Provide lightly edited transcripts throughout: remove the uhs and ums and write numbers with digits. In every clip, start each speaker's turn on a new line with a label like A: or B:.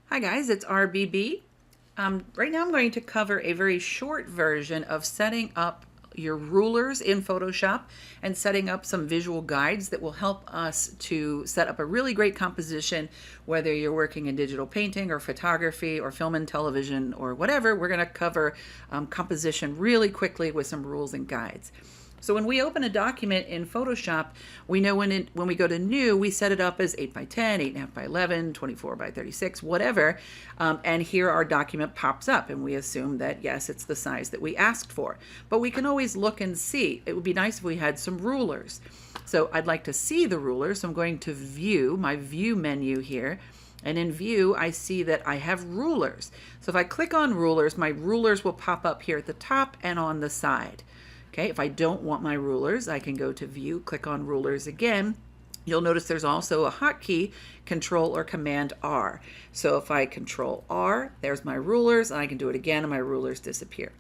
A: Hi guys, it's RBB. Right now I'm going to cover a very short version of setting up your rulers in Photoshop and setting up some visual guides that will help us to set up a really great composition, whether you're working in digital painting or photography or film and television or whatever. We're going to cover composition really quickly with some rules and guides. So when we open a document in Photoshop, we know when we go to new, we set it up as 8 by 10, 8.5 by 11, 24 by 36, whatever. And here our document pops up and we assume that, yes, it's the size that we asked for. But we can always look and see. It would be nice if we had some rulers. So I'd like to see the rulers. So I'm going to view, my view menu here. And in view, I see that I have rulers. So if I click on rulers, my rulers will pop up here at the top and on the side. Okay, if I don't want my rulers, I can go to view, click on rulers again. You'll notice there's also a hotkey, Control or Command R. So if I Control R, there's my rulers, and I can do it again and my rulers disappear.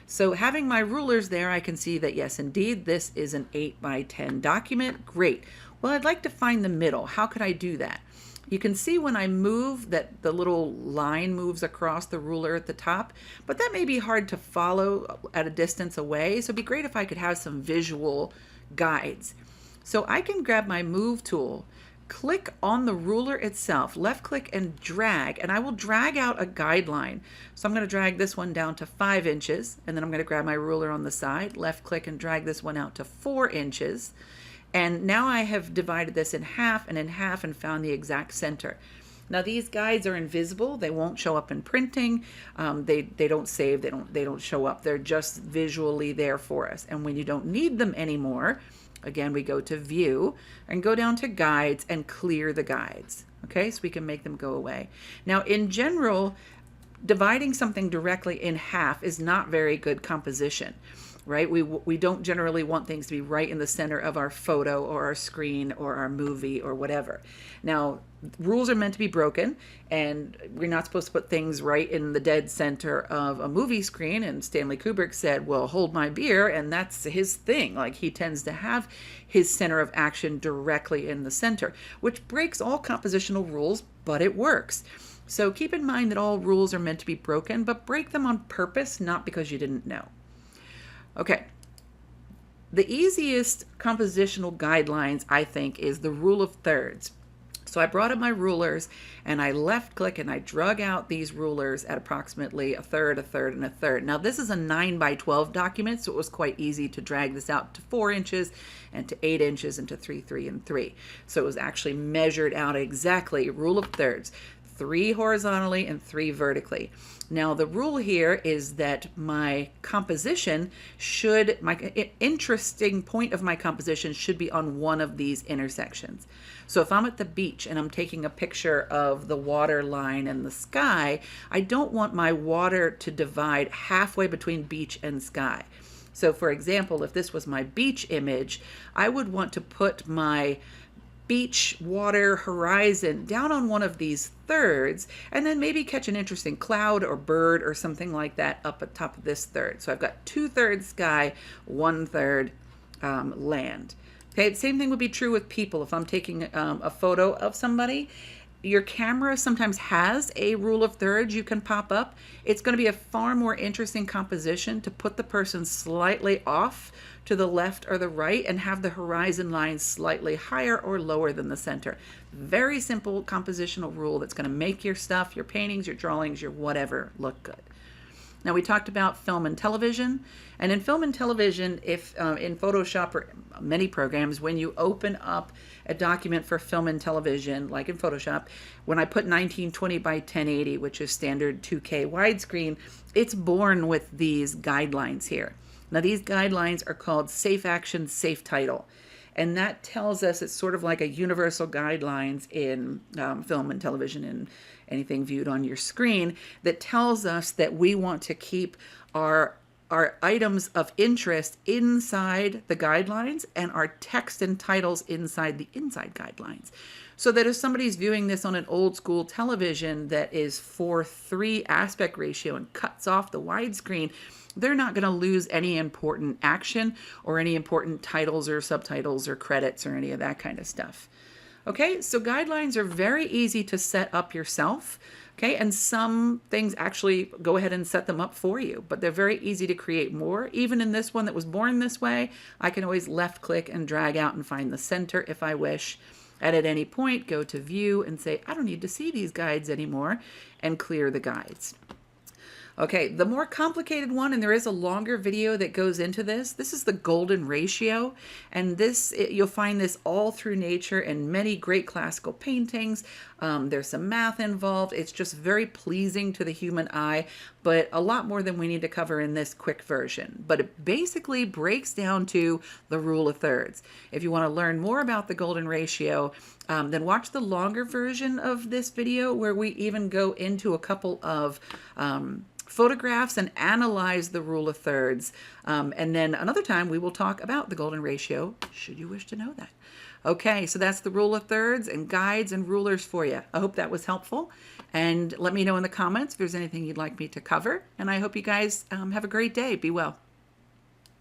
A: So having my rulers there, I can see that yes, indeed, this is an 8 by 10 document. Great. Well, I'd like to find the middle. How could I do that? You can see when I move that the little line moves across the ruler at the top, but that may be hard to follow at a distance away. So it'd be great if I could have some visual guides. So I can grab my move tool, click on the ruler itself, left click and drag, and I will drag out a guideline. So I'm going to drag this one down to 5 inches, and then I'm going to grab my ruler on the side, left click and drag this one out to 4 inches. And now I have divided this in half and found the exact center. Now these guides are invisible. They won't show up in printing. They don't save. They don't show up. They're just visually there for us. And when you don't need them anymore, again, we go to view and go down to guides and clear the guides. Okay, so we can make them go away. Now in general, dividing something directly in half is not very good composition. Right? We don't generally want things to be right in the center of our photo or our screen or our movie or whatever. Now, rules are meant to be broken, and we're not supposed to put things right in the dead center of a movie screen. And Stanley Kubrick said, well, hold my beer, and that's his thing. Like, he tends to have his center of action directly in the center, which breaks all compositional rules, but it works. So keep in mind that all rules are meant to be broken, but break them on purpose, not because you didn't know. Okay, the easiest compositional guidelines, I think, is the rule of thirds. So I brought up my rulers and I left click and I drug out these rulers at approximately a third, and a third. Now this is a 9 by 12 document, so it was quite easy to drag this out to 4 inches and to 8 inches and to 3, 3, and 3. So it was actually measured out exactly, rule of thirds, 3 horizontally and 3 vertically. Now the rule here is that my composition should, my interesting point of my composition should be on one of these intersections. So if I'm at the beach and I'm taking a picture of the water line and the sky, I don't want my water to divide halfway between beach and sky. So for example, if this was my beach image, I would want to put my beach, water, horizon down on one of these thirds, and then maybe catch an interesting cloud or bird or something like that up at top of this third. So I've got 2/3 sky, 1/3 land. Okay, the same thing would be true with people. If I'm taking a photo of somebody, your camera sometimes has a rule of thirds you can pop up. It's going to be a far more interesting composition to put the person slightly off to the left or the right and have the horizon line slightly higher or lower than the center. Very simple compositional rule that's going to make your stuff, your paintings, your drawings, your whatever look good. Now we talked about film and television, and in film and television, if in Photoshop or many programs, when you open up a document for film and television, like in Photoshop, when I put 1920 by 1080, which is standard 2K widescreen, it's born with these guidelines here. Now these guidelines are called Safe Action, Safe Title. And that tells us it's sort of like a universal guidelines in film and television and anything viewed on your screen that tells us that we want to keep our items of interest inside the guidelines and our text and titles inside the inside guidelines. So that if somebody's viewing this on an old school television that is 4:3 aspect ratio and cuts off the widescreen, they're not going to lose any important action or any important titles or subtitles or credits or any of that kind of stuff. Okay, so guidelines are very easy to set up yourself. Okay, and some things actually go ahead and set them up for you, but they're very easy to create more. Even in this one that was born this way, I can always left click and drag out and find the center if I wish. And at any point, go to view and say, I don't need to see these guides anymore, and clear the guides. Okay, the more complicated one, and there is a longer video that goes into this, this is the golden ratio. And you'll find this all through nature and many great classical paintings. There's some math involved. It's just very pleasing to the human eye, but a lot more than we need to cover in this quick version. But it basically breaks down to the rule of thirds. If you want to learn more about the golden ratio, then watch the longer version of this video where we even go into a couple of photographs and analyze the rule of thirds. And then another time we will talk about the golden ratio, should you wish to know that. Okay, so that's the rule of thirds and guides and rulers for you. I hope that was helpful. And let me know in the comments if there's anything you'd like me to cover. And I hope you guys have a great day. Be well.